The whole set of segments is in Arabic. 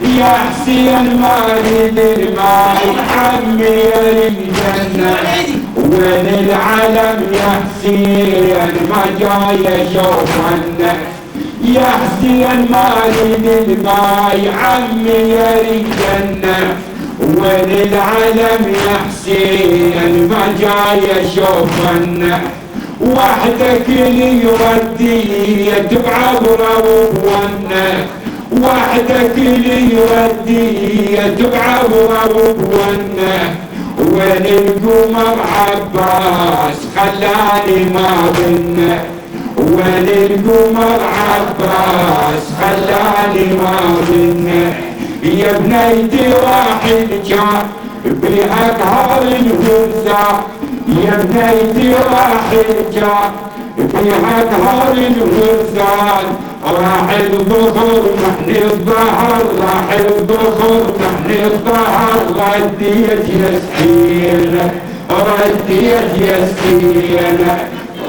يا حسين ما اريد الماي عمي الجنة وين العلم يا حسين ما جاي اشوفنك يا حسين ما اريد الماي عمي الجنة وين العلم يا حسين ما جاي اشوفنك وحدك اللي يرديت بعبره وبونك وحدك اللي يرديت بعبره وبونك وين القمر عباس خلاني ما بنك وين القمر عباس خلاني ما بنك يا بنيتي واحد كان بها قهر الهزة يا بنيتي واحد كان بها قهر الهزة راح الظهر محن الظهر راح الظهر محن الظهر رديت يا سكينة رديت يا سكينة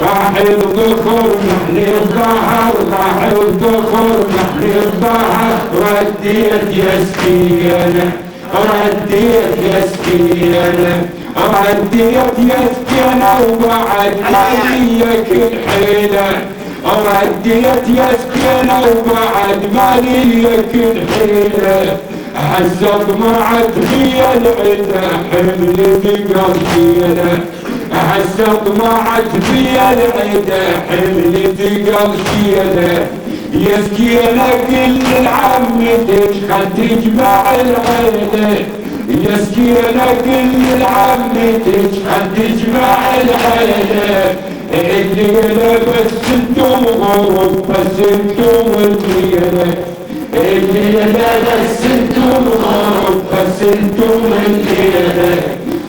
راح الظهر محن الظهر راح الظهر محن الظهر رديت يا سكينة رديت يا سكينة رديت يا سكينة وبعد عليك الحيلة رديت يا سكينة وبعد ماليك الحيلة هسه طمعت في العدا حملتي قصيلة هسه طمعت في العدا حملتي قصيلة يا سكينة كل لعمتك خل تجمع العيلة يا سكينة كل لعمتك خل تجمع العيلة الليلة بس انتم غرب بس انتم الليلة الليلة بس انتم غرب بس انتم الليلة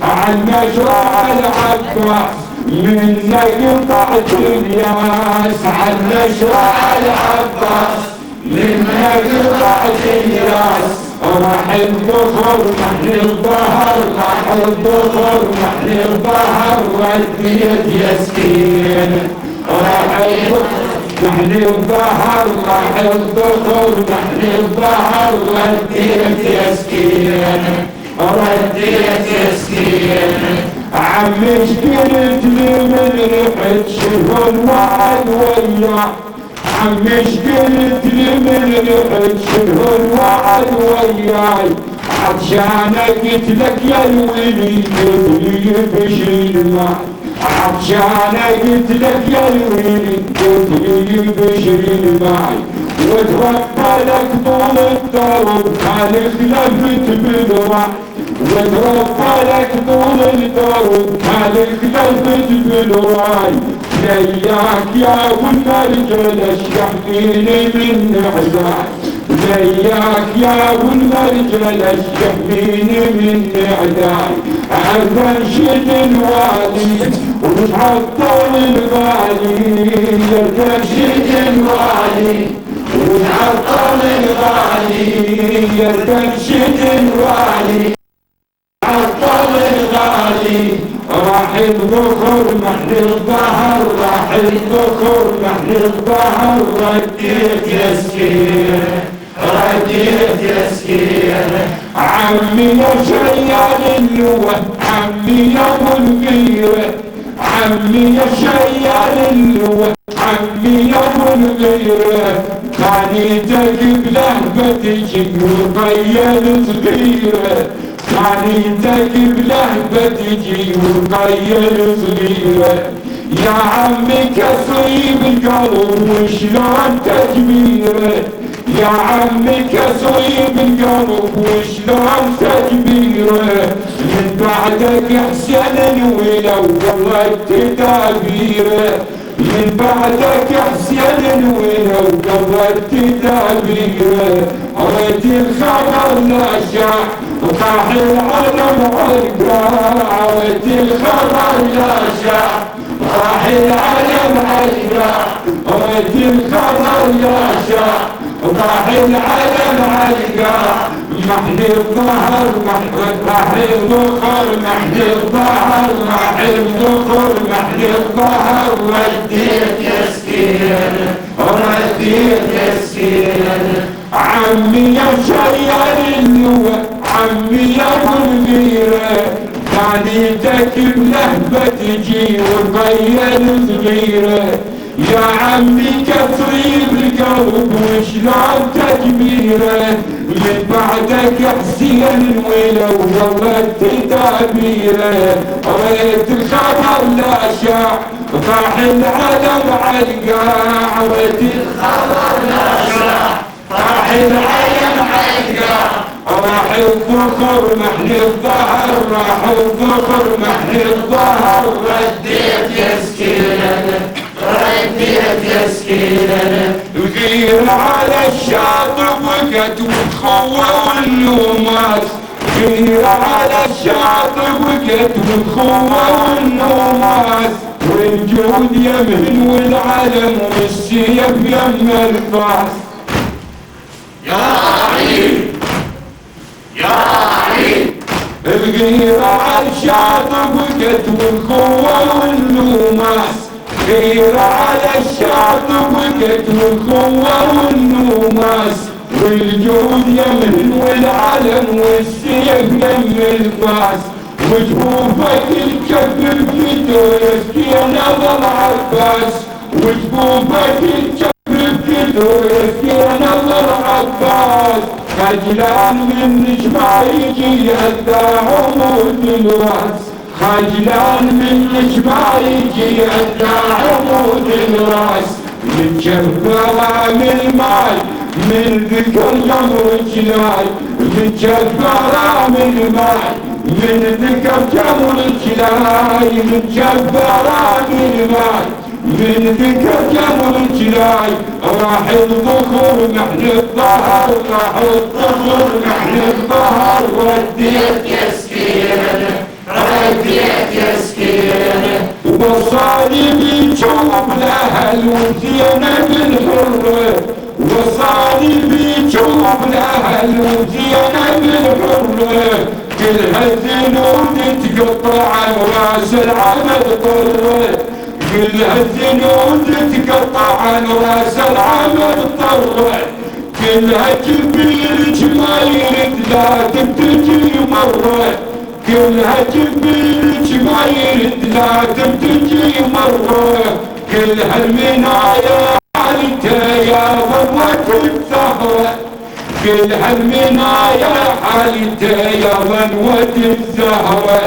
عن مشروع العباس منا قطعت الياس عن مشروع العباس منا قطعت الياس راح الظهر محن الظهر راح الظهر محن الظهر رديت يا سكينة راح الظهر محن الظهر راح الظهر محن الظهر رديت يا سكينة رديت يا سكينة عمي ايش قلت لي من ريحة شهر وعد وياك عمي ايش قلت لي من ريحة شهر وعد وياي عطشانة قلت لك يا الولي قلت لي بشري الماي عطشانة قلت لك يا الولي قلت لي بشري الماي وتربى لك طول الدرب خالي خلفت بالوعي وتربى لك طول الدرب خالي خلفت بالوعي لياك يا ابو المرجل اشحنيني من حزاي لياك يا ابو المرجل اشحنيني من عداي ارشد الوالي وتعطل الغالي ارشد الوالي وتعطل الغالي ارشد الوالي عطل الغالي راح الظهر محن الظهر راح الظهر محن الظهر رديت يا سكينة رديت يا سكينة عمي يا شيال اللوة عمي يا ابو الغيرة عمي يا شيال اللوة عمي يا ابو الغيرة خانيتك بلهبتك وقيل صغيرة خانيتك بلهبتك وقيل صغيرة يا عمي كسيب القلب وشلون تجبيره يا عمي كسيب القلب وشلون تجبيره من بعدك حسين الولو والله تدابيره من بعدك حسين الولو قبل تدابيره ريت الخبر لا شاع وطاح العلم عالقاع ريت الخبر لا شاع وطاح العلم عالقاع ريت الخبر لا شاع وطاح العلم عالقاع محن الظهر راح الظهر محن الظهر راح الظهر محن الظهر رديت يا سكينة رديت يا سكينة عمي يا شيال وعمي يا ابو الغيره ثانيتك بلهبه تجي وتغير صغيره يا عمي كثري بالقلب وشلون تكبيره من بعدك حسين ولو ظلت تعبيره ريت الخبر لا شاع طاح العلم عالقاع ريت الخبر لا شاع طاح العلم عالقاع راح الظهر محن الظهر راح الظهر محن الظهر رديت يا سكينه رديت يا سكينه الغير على الشاطئ وقت وتخوى والنوماس غير على الشاطئ وقت وتخوى والنوماس والجود يمهن والعلم والسيف يم الفاس يا علي يا علي الغيرة عالشاطئ وقت والخوة والنوماس غيرة على الشاطئ وقت والخوة والنوماس والجود يمن والعلم والسيف يم الفاس وجفوفك الكف بكتو يسكين ابو العباس وجفوفك الكف بكتو يسكين ابو العباس خجلان منك ما يجي يدى عمود الراس خجلان منك ما يجي يدى عمود الراس من جبرة من المال من ذكر جمر الجلال من جبرة من المال من ذكر جمر الجلال من جبرة من المال من ذكر جمر الجلال راح الظهر محن الظهر راح الظهر محن الظهر رديت يا سكينه رديت يا سكينه وصاني بيجوب لأهل وزينب الحرة وصاني بيجوب لأهل وزينب الحرة كلها الذنوب تقطع عن راس العمد طره كلها الذنوب تقطع عن راس العمد طره كلها جبيرك ما يرد لا تبتجي مره كلها جبيرك ما يرد لا تبتجي مره كلها المنايا حالته يا ضوة الزهرة كلها المنايا حالته يا ضوة الزهرة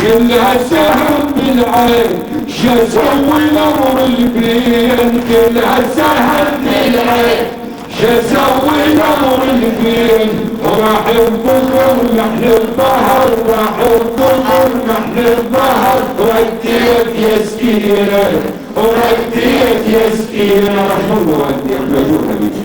كلها سهم بالعين شسوي الامر البين كلها سهم بالعين شسوي الامر البين راح الظهر محن الظهر راح الظهر محن الظهر رديت يا سكينه رديت يا سكينه رحمه الله وديك مجروح حبيبي